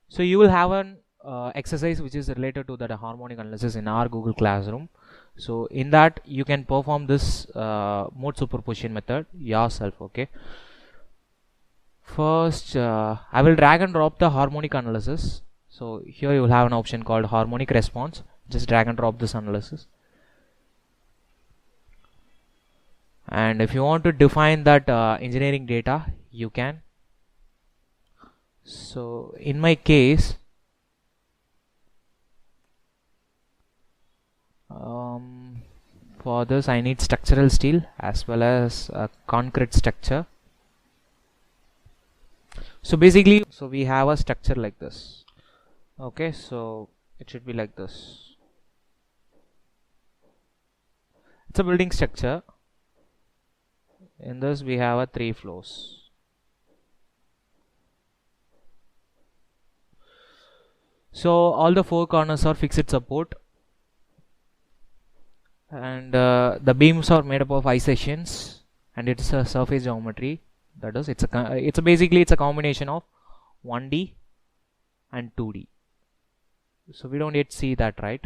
So you will have an exercise which is related to that harmonic analysis in our Google Classroom. So in that you can perform this mode superposition method yourself. Okay, first I will drag and drop the harmonic analysis. So here you will have an option called harmonic response. Just drag and drop this analysis, and if you want to define that engineering data, you can. So in my case, for this I need structural steel as well as concrete structure. So basically, so we have a structure like this. Okay, so it should be like this. It's a building structure. In this we have a 3 floors. So all the 4 corners are fixed support, and the beams are made up of I sections, and it's a surface geometry. That is, it's a combination of 1D and 2D. So we don't yet see that, right?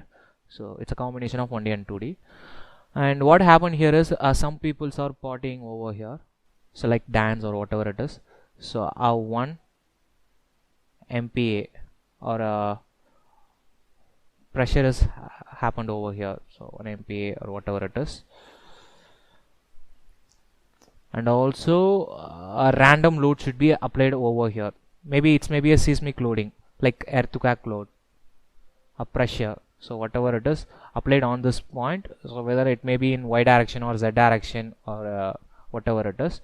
So it's a combination of 1D and 2D. And what happened here is some peoples are potting over here, so like dance or whatever it is. So our 1 MPa or pressure is happened over here, so 1 MPa or whatever it is. And also a random load should be applied over here. Maybe it's a seismic loading like earthquake load, a pressure. So whatever it is applied on this point, so whether it may be in y direction or z direction or whatever it is.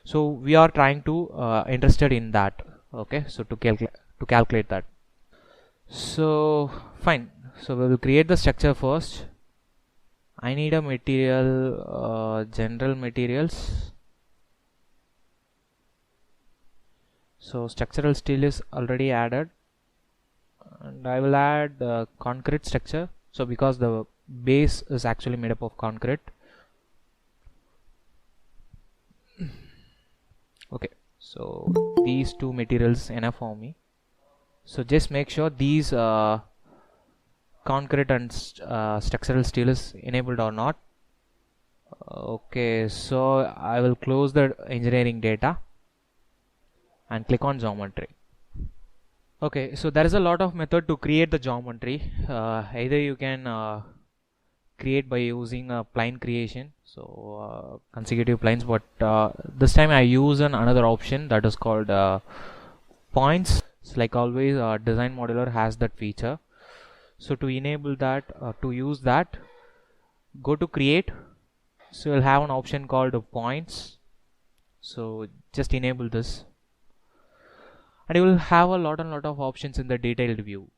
So we are trying to interested in that. Okay, so to calculate that. So fine, so we will create the structure first. I need a material, general materials. So structural steel is already added, and I will add concrete structure. So because the base is actually made up of concrete. Okay, so these 2 materials enough for me. So just make sure these concrete and structural steel is enabled or not. Okay, so I will close the engineering data and click on geometry. Okay, so there is a lot of method to create the geometry. Either you can create by using a plane creation, so consecutive planes, but this time I use another option that is called points. So like always, design modular has that feature. So to enable that, to use that, go to create. So you'll have an option called points. So just enable this, and you will have a lot of options in the detailed view.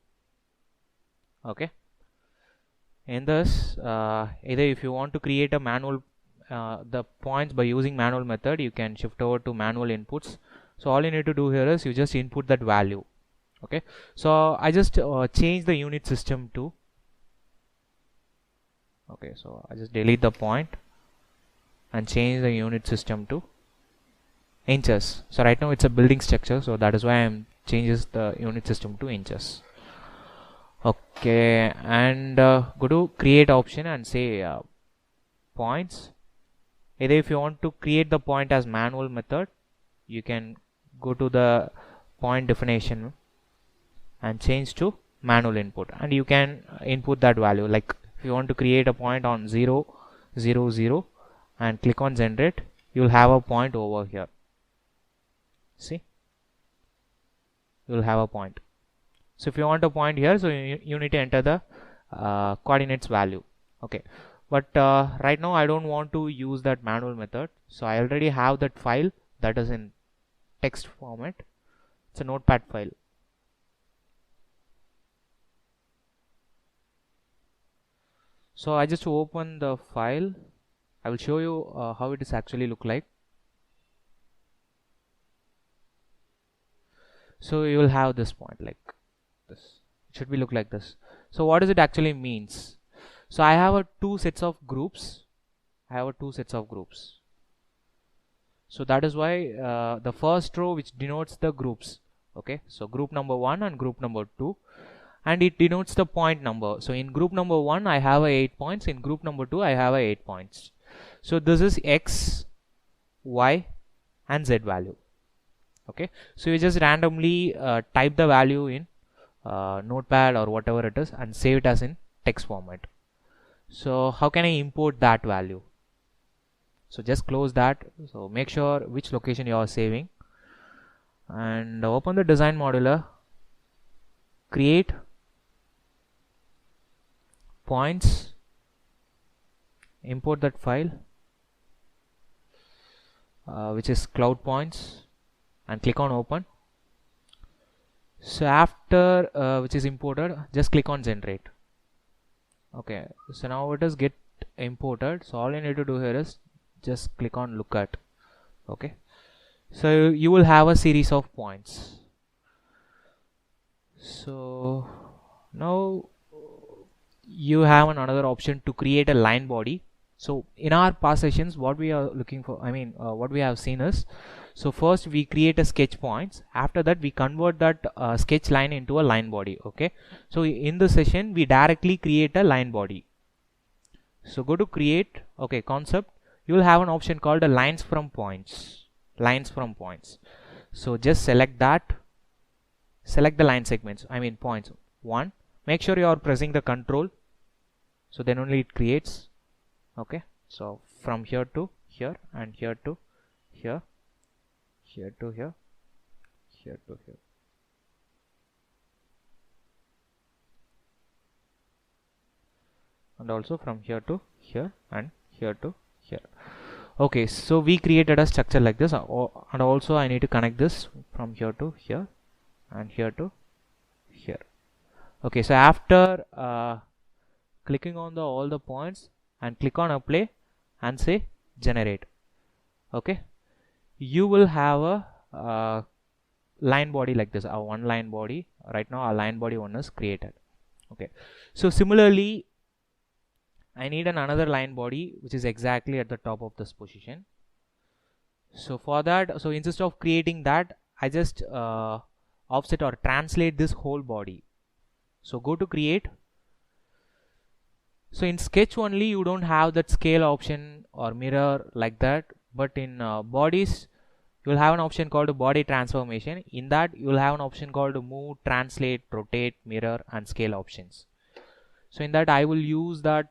Okay, in this either if you want to create a manual the points by using manual method, you can shift over to manual inputs. So all you need to do here is you just input that value. Okay, so I just change the unit system to, okay, so I just delete the point and change the unit system to inches. So right now it's a building structure, so that is why I'm changes the unit system to inches. Okay, and go to create option and say points. Either if you want to create the point as manual method, you can go to the point definition and change to manual input, and you can input that value. Like if you want to create a point on 0 0 0 and click on generate, you will have a point over here. See, you will have a point. So if you want a point here, so you need to enter the coordinates value. Okay, but right now I don't want to use that manual method, so I already have that file that is in text format. It's a notepad file. So I just open the file. I will show you how it is actually look like. So you will have this point like this. It should be look like this. So what does it actually means? So I have two sets of groups. So that is why the first row which denotes the groups. Okay, so group number 1 and group number 2, and it denotes the point number. So in group number 1 I have a 8 points, in group number 2 I have a 8 points. So this is x, y and z value. Okay, so you just randomly type the value in notepad or whatever it is and save it as in text format. So how can I import that value? So just close that. So make sure which location you are saving and open the design modular, create points, import that file which is cloud points, and click on open. So after which is imported, just click on generate. Okay, so now it is get imported. So all you need to do here is just click on look at. Okay, so you will have a series of points. So now you have another option to create a line body. So in our past sessions, what we are looking for, what we have seen is, so first we create a sketch points. After that we convert that sketch line into a line body. Okay, so in this session we directly create a line body. So go to create, okay, concept. You will have an option called a lines from points. Lines from points. So just select that. Select the line segments. Points 1. Make sure you are pressing the control. So then only it creates. Okay, so from here to here and here to here, here to here, here to here. And also from here to here and here to here. Okay, so we created a structure like this, and also I need to connect this from here to here and here to here. Okay, so after clicking on all the points and click on apply and say generate. Okay, you will have a line body like this, a one line body. Right now our line body 1 is created. Okay, so similarly I need another line body which is exactly at the top of this position. So for that, so instead of creating that, I just offset or translate this whole body. So go to create. So in sketch only you don't have that scale option or mirror like that, but in bodies you will have an option called body transformation. In that you will have an option called move, translate, rotate, mirror and scale options. So in that I will use that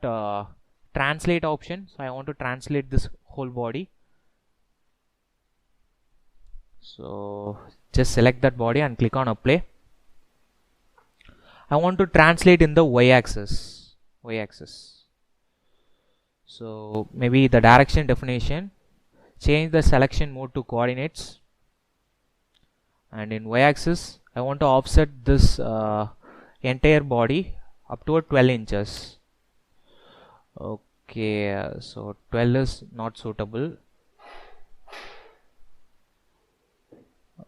translate option. So I want to translate this whole body. So just select that body and click on apply. I want to translate in the y-axis. So maybe the direction definition, change the selection mode to coordinates, and in y-axis I want to offset this entire body up to 12 inches. Okay, so 12 is not suitable.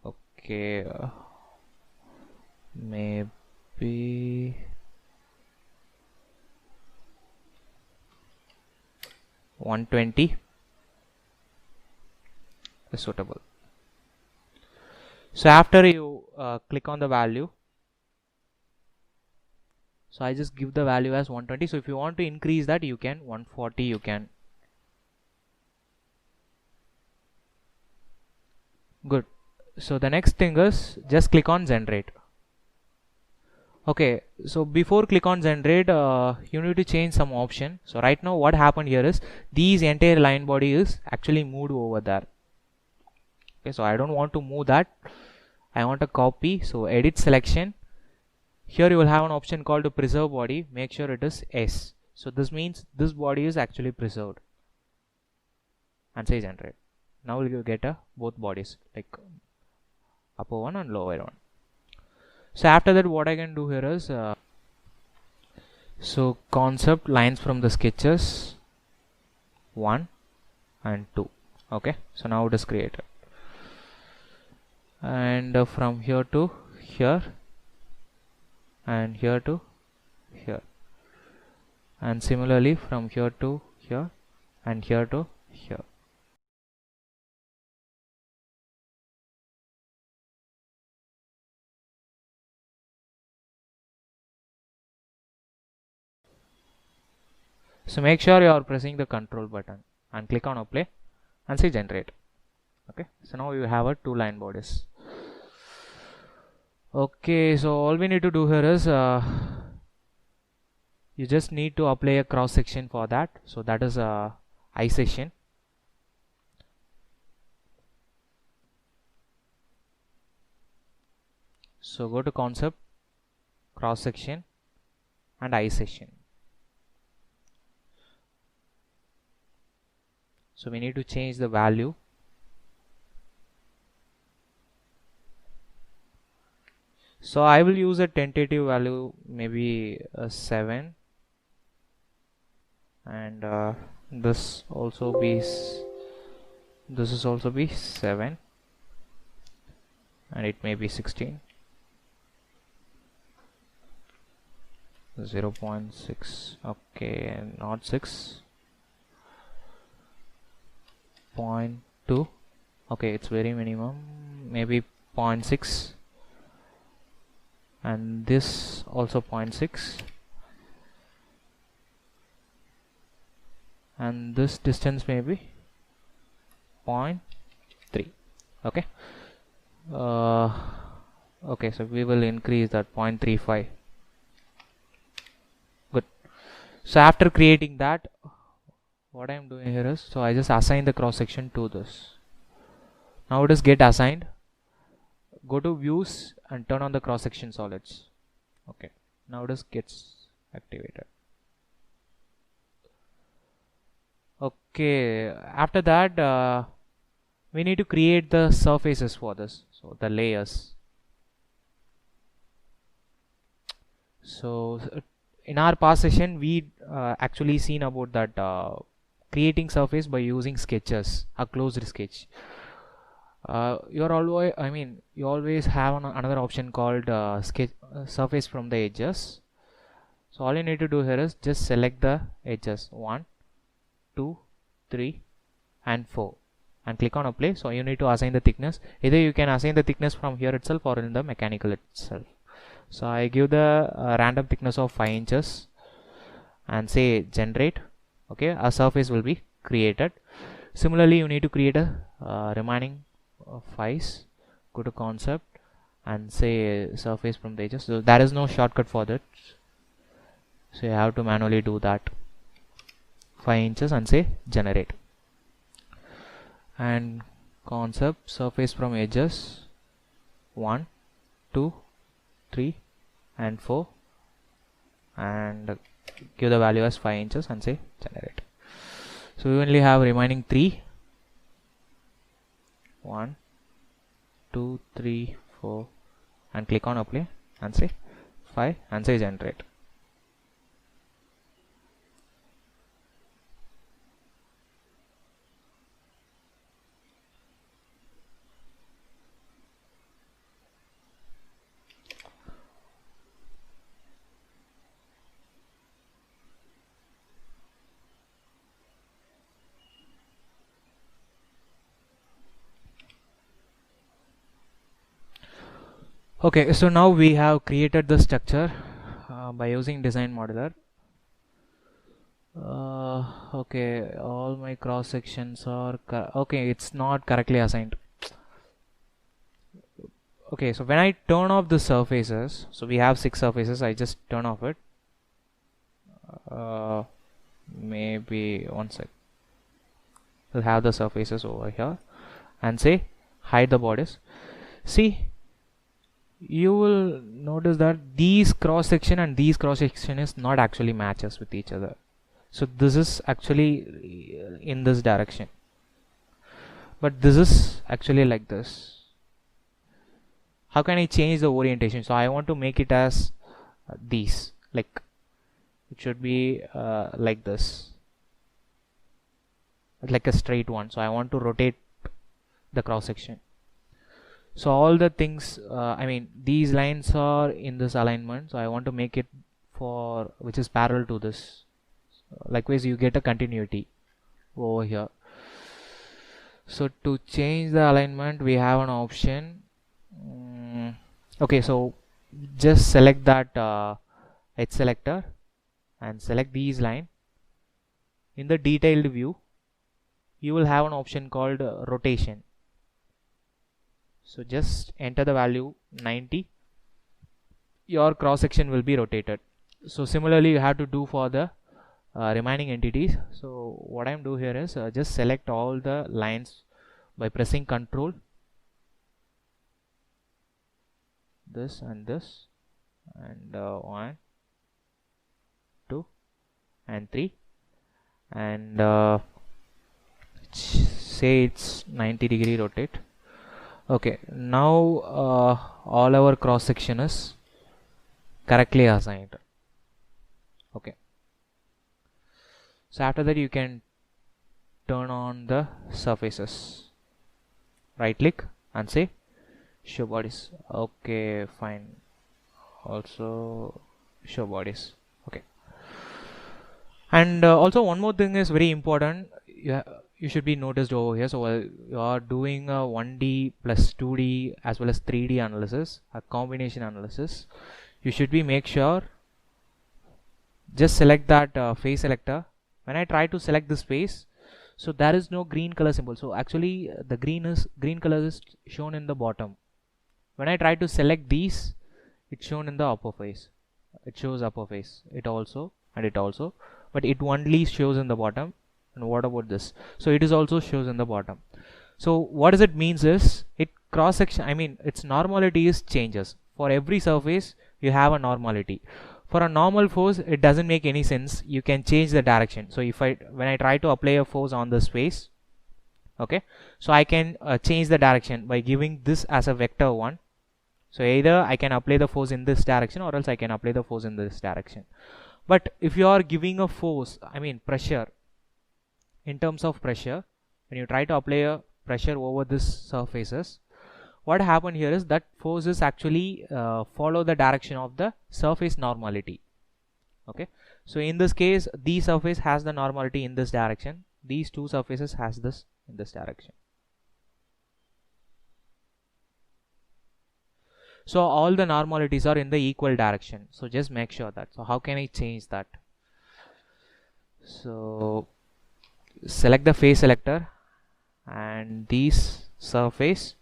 Okay, maybe 120 is suitable. So after you click on the value, so I just give the value as 120. So if you want to increase that, you can 140, you can. Good. So the next thing is just click on generate. Okay, so before click on generate, you need to change some option. So right now what happened here is these entire line body is actually moved over there. Okay, so I don't want to move that. I want a copy. So edit selection. Here you will have an option called to preserve body. Make sure it is S. So this means this body is actually preserved. And say generate. Now you will get both bodies, like upper one and lower one. So after that what I can do here is so concept lines from the sketches 1 and 2. Okay, so now it is created, and from here to here and here to here, and similarly from here to here and here to here. So make sure you are pressing the control button and click on apply and say generate. Okay, so now you have a 2 line bodies. Okay, so all we need to do here is you just need to apply a cross section for that. So that is eye section. So go to concept, cross section and eye section. So we need to change the value. So I will use a tentative value, maybe a 7, and this also be this is also be 7, and it may be 16, 0.6. okay, not 6, 0.2. okay, it's very minimum, maybe 0.6, and this also 0.6, and this distance may be 0.3. okay, okay, so we will increase that 0.35. good. So after creating that, what I am doing here is, so I just assign the cross section to this. Now it is get assigned. Go to views and turn on the cross section solids. Okay, now it is gets activated. Okay, after that we need to create the surfaces for this, so the layers. So in our past session we actually seen about that creating surface by using sketches, a closed sketch. You're always, I mean, you always have another option called sketch surface from the edges. So all you need to do here is just select the edges 1, 2, 3 and 4 and click on apply. So you need to assign the thickness. Either you can assign the thickness from here itself or in the mechanical itself. So I give the random thickness of 5 inches and say generate. Okay, a surface will be created. Similarly, you need to create a remaining 5s. Go to concept and say surface from the edges. So there is no shortcut for that, so you have to manually do that. 5 inches and say generate. And concept surface from edges 1, 2, 3 and 4 and give the value as 5 inches and say generate. So we only have remaining 3, 1, 2, 3, 4 and click on apply and say 5 and say generate. Okay, so now we have created the structure by using design modeler. Okay, all my cross sections are okay, it's not correctly assigned. Okay, so when I turn off the surfaces, so we have 6 surfaces, I just turn off it. Maybe 1 sec. We'll have the surfaces over here and say hide the borders. See, you will notice that these cross section and these cross section is not actually matches with each other. So this is actually in this direction, but this is actually like this. How can I change the orientation? So I want to make it as these, like it should be like this, like a straight one. So I want to rotate the cross section. So all the things, I mean these lines are in this alignment, so I want to make it for which is parallel to this. Likewise you get a continuity over here. So to change the alignment we have an option. Okay, so just select that edge selector and select these line in the detailed view, you will have an option called rotation. So just enter the value 90, your cross section will be rotated. So similarly you have to do for the remaining entities. So what I'm doing here is just select all the lines by pressing Ctrl, this and this, and 1, 2 and 3, and say it's 90-degree rotate. Okay, now all our cross section is correctly assigned. Okay, so after that you can turn on the surfaces, right click and say show bodies. Okay, fine, also show bodies. Okay, and also one more thing is very important, you should be noticed over here. So while you are doing a 1D plus 2D as well as 3D analysis, a combination analysis, you should be make sure just select that face selector. When I try to select this face, so there is no green color symbol. So actually the green color is shown in the bottom. When I try to select these, it's shown in the upper face. It shows upper face, it also, and it also, but it only shows in the bottom. And what about this? So it is also shows in the bottom. So what does it means is, it cross section, I mean its normality is changes. For every surface you have a normality. For a normal force, it doesn't make any sense. You can change the direction. So if when I try to apply a force on this face, okay, so I can change the direction by giving this as a vector 1. So either I can apply the force in this direction, or else I can apply the force in this direction. But if you are giving a force, I mean pressure, in terms of pressure, when you try to apply a pressure over this surfaces, what happened here is that forces actually follow the direction of the surface normality. Okay, so in this case, the surface has the normality in this direction, these two surfaces has this in this direction. So all the normalities are in the equal direction. So just make sure that. So how can I change that? So select the face selector and these surface.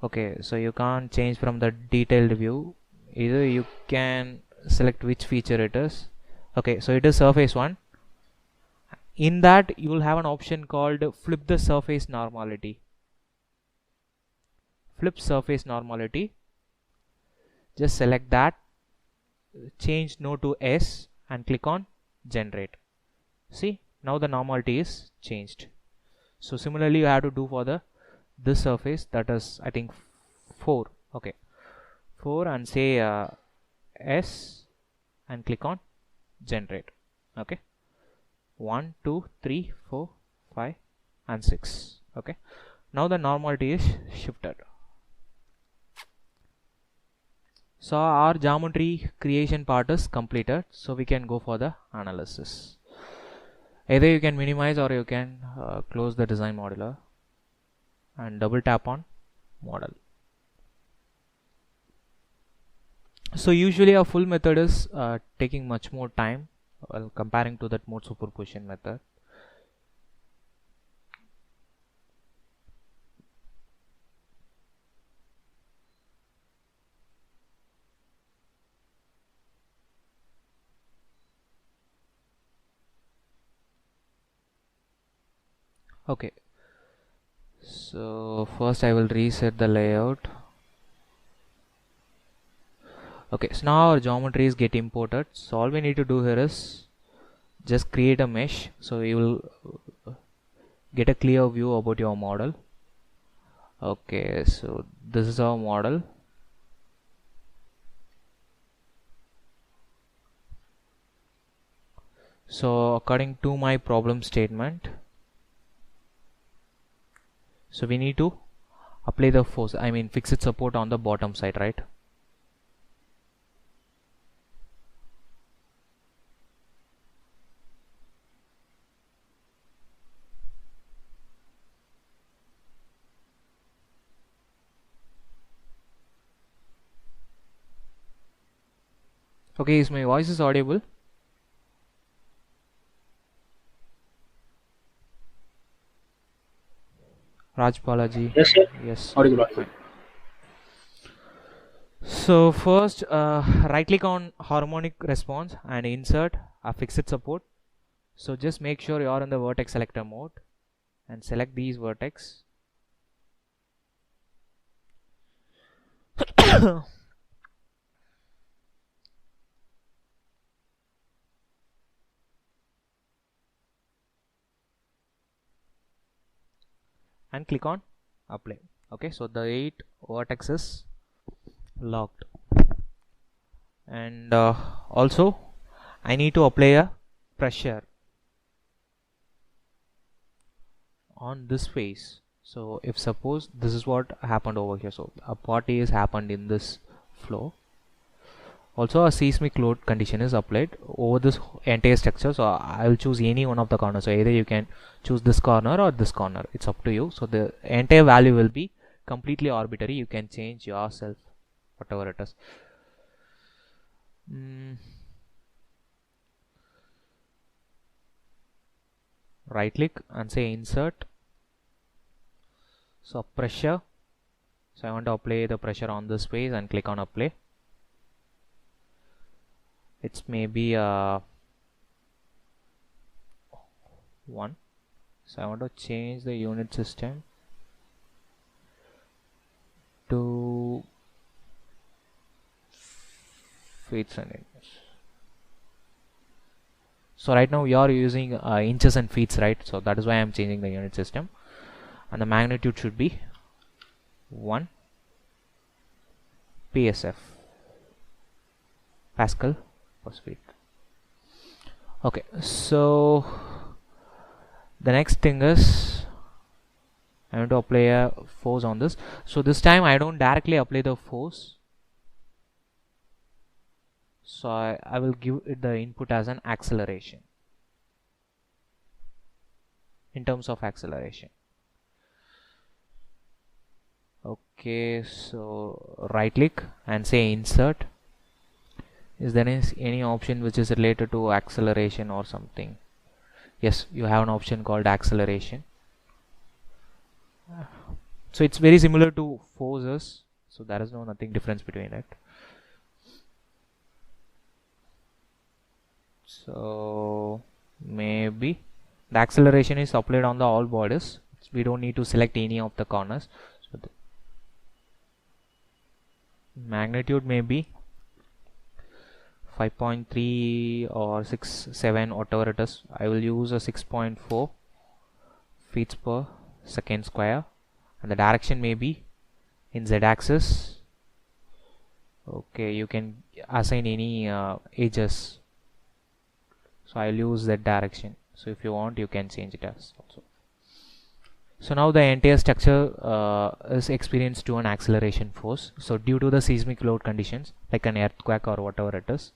Okay, so you can't change from the detailed view. Either you can select which feature it is. Okay, so it is surface 1. In that you will have an option called flip the surface normality. Flip surface normality. Just select that, change no to S and click on generate. See, now the normality is changed. So similarly you have to do for the this surface, that is I think 4. Okay, 4, and say S and click on generate. Okay, 1 2 3 4 5 and 6. Okay, now the normality is shifted. So our geometry creation part is completed, so we can go for the analysis. Either you can minimize or you can close the design modular and double tap on model. So usually a full method is taking much more time while comparing to that mode superposition method. Okay, so first I will reset the layout. Okay, so now our geometry is get imported. So all we need to do here is just create a mesh, so you will get a clear view about your model. Okay, so this is our model. So according to my problem statement, so we need to apply the force, I mean fixed support on the bottom side, right? Okay, is my voice is audible? Raj Balaji. Yes, sir. Yes. Audible. Fine. So first, right click on harmonic response and insert a fixed support. So just make sure you are in the vertex selector mode and select these vertex. And click on apply. Okay, so the 8 vertexes locked. And also I need to apply a pressure on this face. So if suppose this is what happened over here, so a party is happened in this flow. Also a seismic load condition is applied over this entire structure, so I will choose any one of the corners. So either you can choose this corner or this corner, it's up to you. So the entire value will be completely arbitrary, you can change yourself whatever it is. Right click and say insert. So pressure, so I want to apply the pressure on this face and click on apply. It's maybe 1. So I want to change the unit system to feet and inches. So right now we are using inches and feet, right? So that is why I am changing the unit system, and the magnitude should be 1 PSF, Pascal per feet. Okay, so the next thing is I want to apply a force on this. So this time I don't directly apply the force, so I will give it the input as an acceleration, in terms of acceleration. Okay, so right click and say insert. Is there any option which is related to acceleration or something? Yes, you have an option called acceleration. So it's very similar to forces, so there is nothing difference between it. So maybe the acceleration is applied on the all borders, we don't need to select any of the corners. So the magnitude may be 5.3 or 6.7, whatever it is. I will use a 6.4 feet per second square, and the direction may be in z-axis. Okay, you can assign any edges, so I'll use that direction. So if you want, you can change it as also. So now the entire structure is experienced to an acceleration force, so due to the seismic load conditions like an earthquake or whatever it is.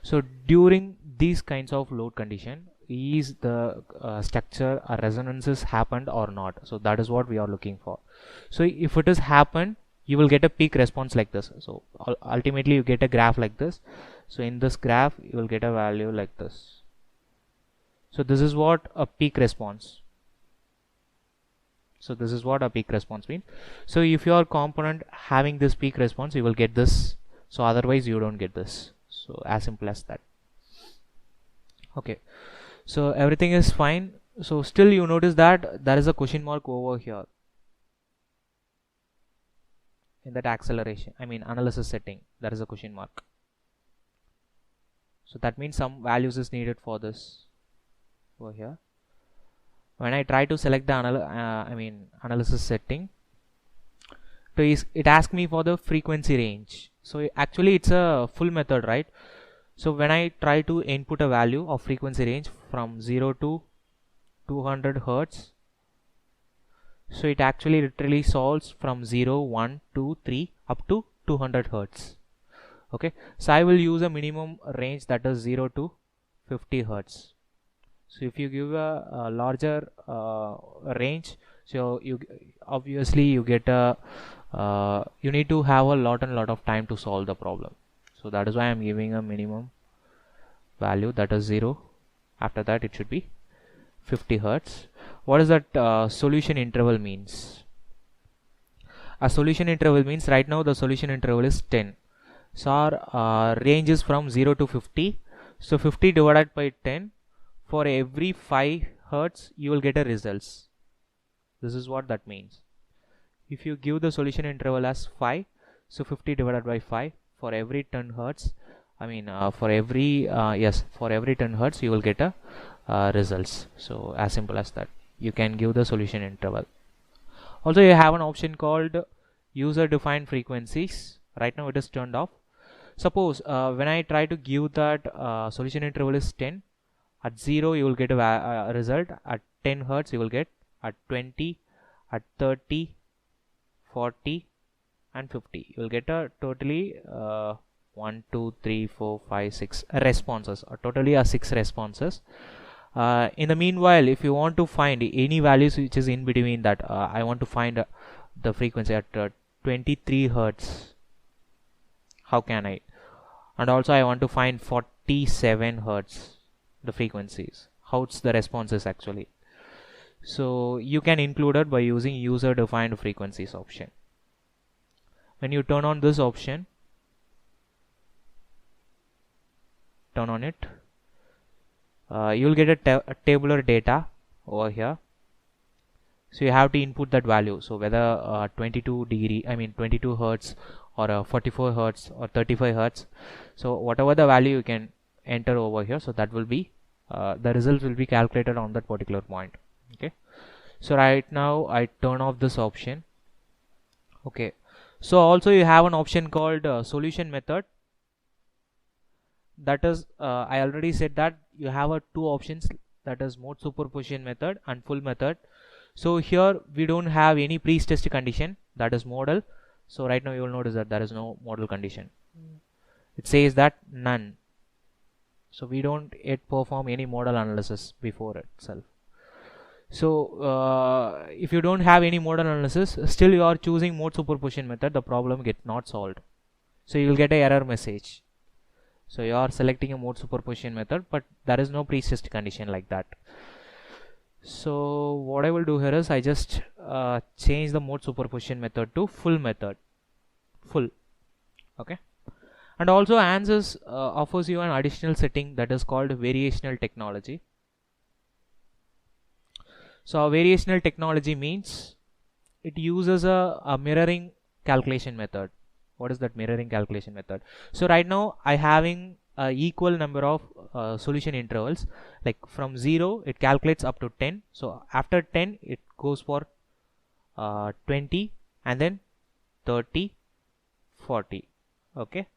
So during these kinds of load condition, is the structure or resonances happened or not? So that is what we are looking for. So if it has happened, you will get a peak response like this. So ultimately you get a graph like this. So in this graph you will get a value like this. So this is what a peak response. So this is what a peak response means. So if your component having this peak response, you will get this. So otherwise you don't get this. So as simple as that. Okay, so everything is fine. So still you notice that there is a question mark over here in that acceleration, I mean analysis setting, there is a question mark. So that means some values is needed for this over here. When I try to select the analysis setting, so it asks me for the frequency range. So actually it's a full method, right? So when I try to input a value of frequency range from 0 to 200 Hertz, so it actually literally solves from 0, 1, 2, 3 up to 200 Hertz. Okay, so I will use a minimum range that is 0 to 50 Hertz. So if you give a larger range, so you obviously you get a you need to have a lot of time to solve the problem. So that is why I am giving a minimum value that is 0. After that it should be 50 Hertz. what is that solution interval means? A solution interval means right now the solution interval is 10. So our range is from 0 to 50. So 50 divided by 10, for every 5 hertz you will get a results. This is what that means. If you give the solution interval as 5, so 50 divided by 5, for every 10 hertz, for every 10 hertz you will get a results. So as simple as that, you can give the solution interval. Also you have an option called user defined frequencies. Right now it is turned off. Suppose when I try to give that solution interval is 10, at 0 you will get a result, at 10 hertz you will get, at 20, at 30, 40 and 50 you will get a totally 1 2 3 4 5 6 responses, or totally 6 responses. In the meanwhile, if you want to find any values which is in between that, I want to find the frequency at 23 hertz, how can I? And also I want to find 47 hertz, the frequencies, how it's the responses actually. So you can include it by using user defined frequencies option. When you turn on this option, turn on it, you will get a tabular data over here. So you have to input that value. So whether 22 hertz or 44 hertz or 35 hertz. So whatever the value you can enter over here. So that will be the result will be calculated on that particular point. Okay. So right now I turn off this option. Okay. So also you have an option called solution method. That is I already said that you have two options, that is mode superposition method and full method. So here we don't have any pre-test condition, that is model. So right now you will notice that there is no model condition. It says that none. So we don't yet perform any model analysis before itself. So if you don't have any model analysis, still you are choosing mode superposition method, the problem get not solved. So you will get an error message. So you are selecting a mode superposition method, but there is no pre-test condition like that. So what I will do here is I just change the mode superposition method to full method, full. Okay. And also ANSYS offers you an additional setting that is called variational technology. So a variational technology means it uses a mirroring calculation method. What is that mirroring calculation method? So right now I having equal number of solution intervals, like from 0 it calculates up to 10. So after 10 it goes for 20 and then 30, 40. Okay.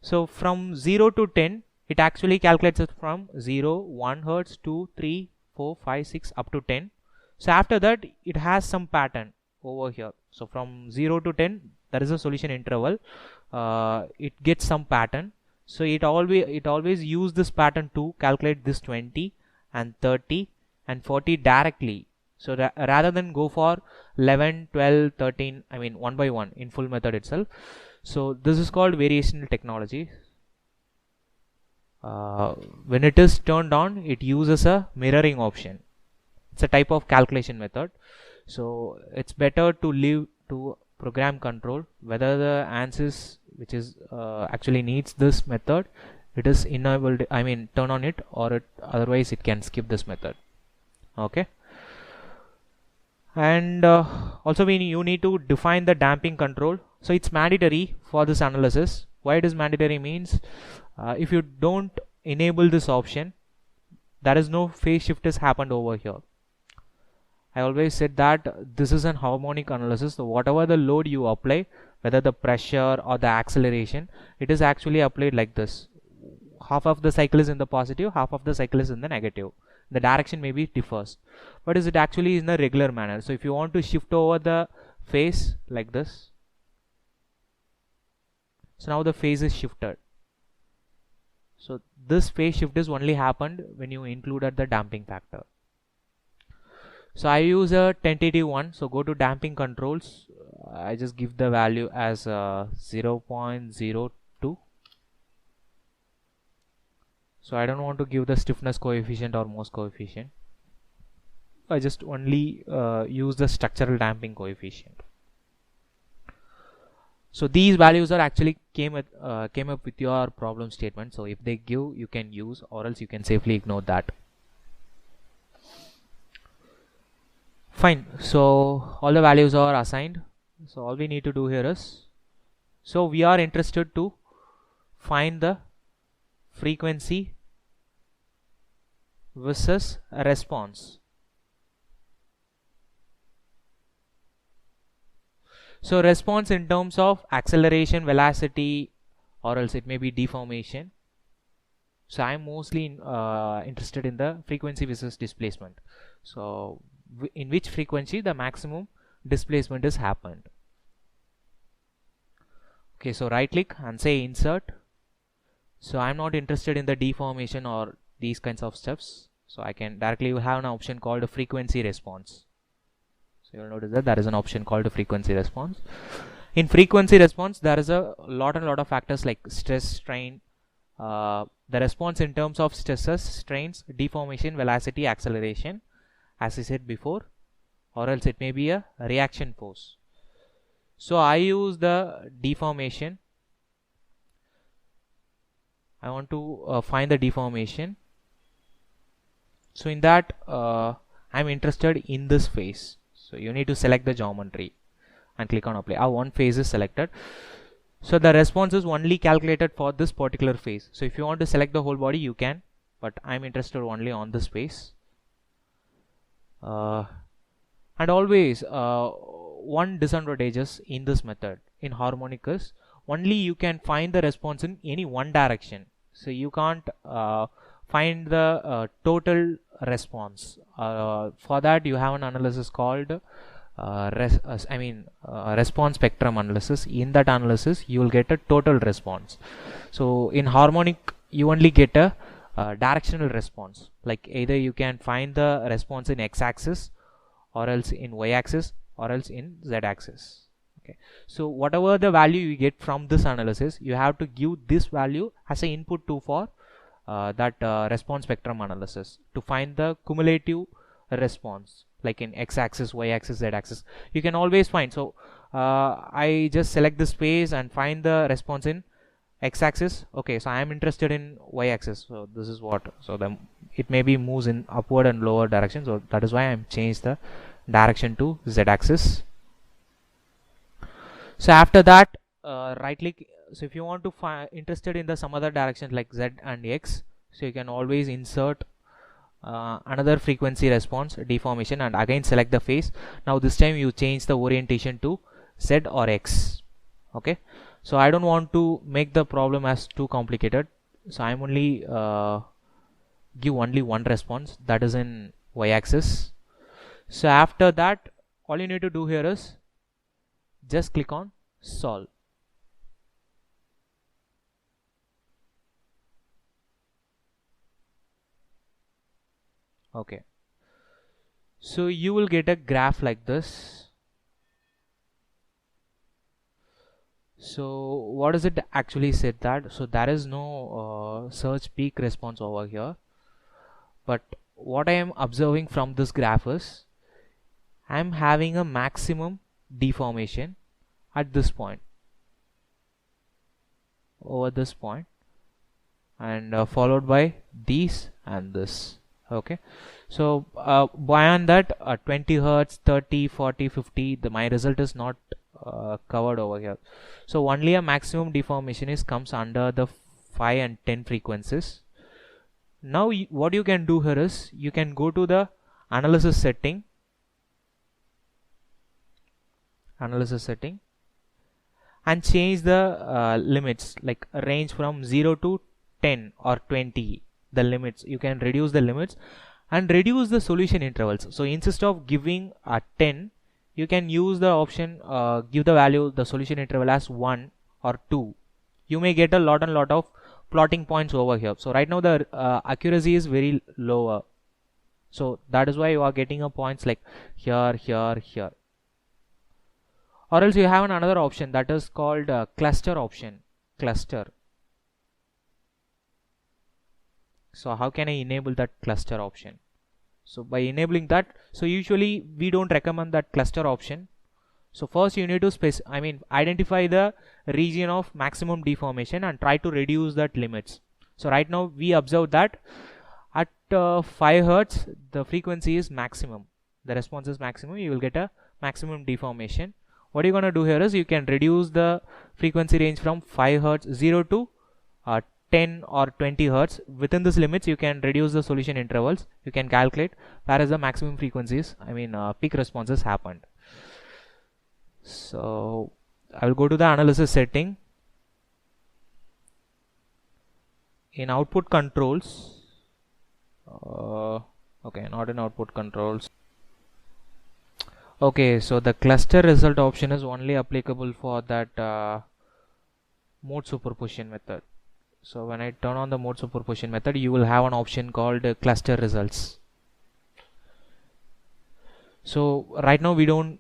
So from 0 to 10 it actually calculates it from 0, 1 hertz, 2, 3, 4, 5, 6 up to 10. So after that it has some pattern over here. So from 0 to 10 there is a solution interval, it gets some pattern. So it always use this pattern to calculate this 20 and 30 and 40 directly. So rather than go for 11, 12, 13, one by one in full method itself. So this is called variational technology. When it is turned on, it uses a mirroring option. It's a type of calculation method. So it's better to leave to program control whether the ANSYS which is actually needs this method, it is enabled, turn on it, or otherwise it can skip this method. Okay. And also you need to define the damping control. So it's mandatory for this analysis. Why it is mandatory means if you don't enable this option, there is no phase shift has happened over here. I always said that this is an harmonic analysis. So whatever the load you apply, whether the pressure or the acceleration, it is actually applied like this. Half of the cycle is in the positive, half of the cycle is in the negative. The direction maybe differs, but is it actually in a regular manner. So if you want to shift over the phase like this, so now the phase is shifted. So this phase shift is only happened when you included the damping factor. So I use a tentative one. So go to damping controls. I just give the value as 0.02. So I don't want to give the stiffness coefficient or Morse coefficient. I just only use the structural damping coefficient. So these values are actually came up with your problem statement. So if they give, you can use, or else you can safely ignore that. Fine. So all the values are assigned. So all we need to do here is, so we are interested to find the frequency versus response. So response in terms of acceleration, velocity, or else it may be deformation. So I'm mostly interested in the frequency versus displacement. So in which frequency the maximum displacement is happened. Okay, so right click and say insert. So I'm not interested in the deformation or these kinds of steps. So I can directly have an option called a frequency response. So you'll notice that there is an option called a frequency response. In frequency response, there is a lot of factors like stress, strain, the response in terms of stresses, strains, deformation, velocity, acceleration, as I said before, or else it may be a reaction force. So I use the deformation. I want to find the deformation. So in that, I'm interested in this phase. So you need to select the geometry and click on apply. Our one phase is selected. So the response is only calculated for this particular phase. So if you want to select the whole body, you can, but I'm interested only on this phase. And always one disadvantage in this method in harmonic is only you can find the response in any one direction. So you can't find the total response. For that you have an analysis called response spectrum analysis. In that analysis you will get a total response. So in harmonic you only get a directional response, like either you can find the response in x-axis or else in y-axis or else in z-axis. Okay, so whatever the value you get from this analysis, you have to give this value as an input to for that response spectrum analysis to find the cumulative response, like in x-axis, y-axis, z-axis. You can always find. So I just select this phase and find the response in x-axis. Okay, so I am interested in y-axis. So this is what. So it may be moves in upward and lower direction. So that is why I am changed the direction to z-axis. So after that, right click. So if you want to find interested in the some other directions like z and x, so you can always insert another frequency response deformation and again select the phase. Now this time you change the orientation to z or x. Okay, so I don't want to make the problem as too complicated, so I'm only give only one response, that is in y-axis. So after that, all you need to do here is just click on solve. Okay, so you will get a graph like this. So what does it actually said that? So there is no search peak response over here, but what I am observing from this graph is I am having a maximum deformation at this point, over this point, and followed by these and this. Okay, so beyond that 20 Hertz, 30, 40, 50, my result is not covered over here. So only a maximum deformation comes under the 5 and 10 frequencies. Now what you can do here is you can go to the analysis setting and change the limits, like range from 0 to 10 or 20. The limits, you can reduce the limits and reduce the solution intervals. So instead of giving a 10, you can use the option give the value, the solution interval as 1 or 2. You may get a lot of plotting points over here. So right now the accuracy is very lower, so that is why you are getting a points like here, here, here. Or else you have another option that is called cluster option. Cluster. So how can I enable that cluster option? So by enabling that, so usually we don't recommend that cluster option. So first you need to identify the region of maximum deformation and try to reduce that limits. So right now we observe that at 5 Hertz the frequency is maximum, the response is maximum, you will get a maximum deformation. What you're going to do here is you can reduce the frequency range from 5 Hertz 0 to 10 or 20 Hertz. Within this limits you can reduce the solution intervals, you can calculate where is the maximum frequencies, peak responses happened. So I will go to the analysis setting. In output controls, okay, not in output controls. Okay, so the cluster result option is only applicable for that mode superposition method. So when I turn on the mode superposition method, you will have an option called cluster results. So right now we don't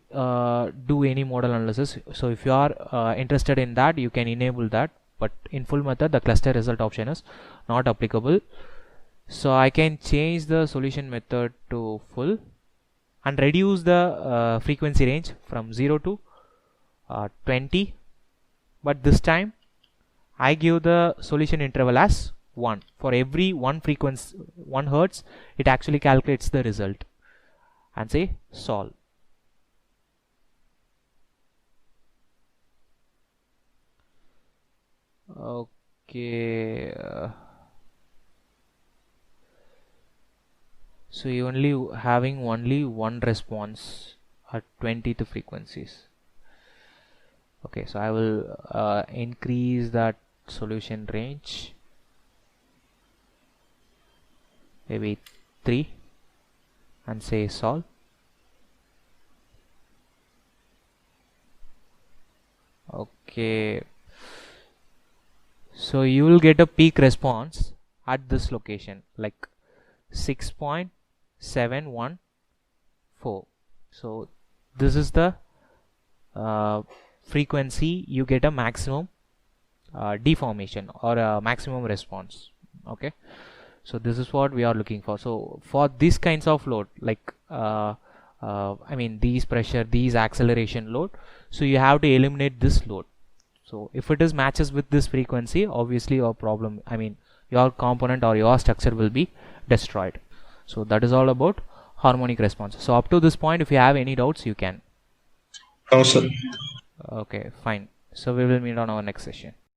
do any model analysis, so if you are interested in that, you can enable that, but in full method the cluster result option is not applicable. So I can change the solution method to full and reduce the frequency range from 0 to 20, but this time I give the solution interval as 1. For every 1 Hertz it actually calculates the result, and say solve. Okay, so you having only one response at 20th frequencies. Okay, so I will increase that solution range, maybe 3, and say solve. Okay, so you will get a peak response at this location like 6.714. so this is the frequency you get a maximum deformation or a maximum response. Okay, so this is what we are looking for. So for these kinds of load, like these pressure, these acceleration load, so you have to eliminate this load. So if it is matches with this frequency, obviously your problem, your component or your structure will be destroyed. So that is all about harmonic response. So up to this point, if you have any doubts, you can. No, sir. Okay, fine. So we will meet on our next session.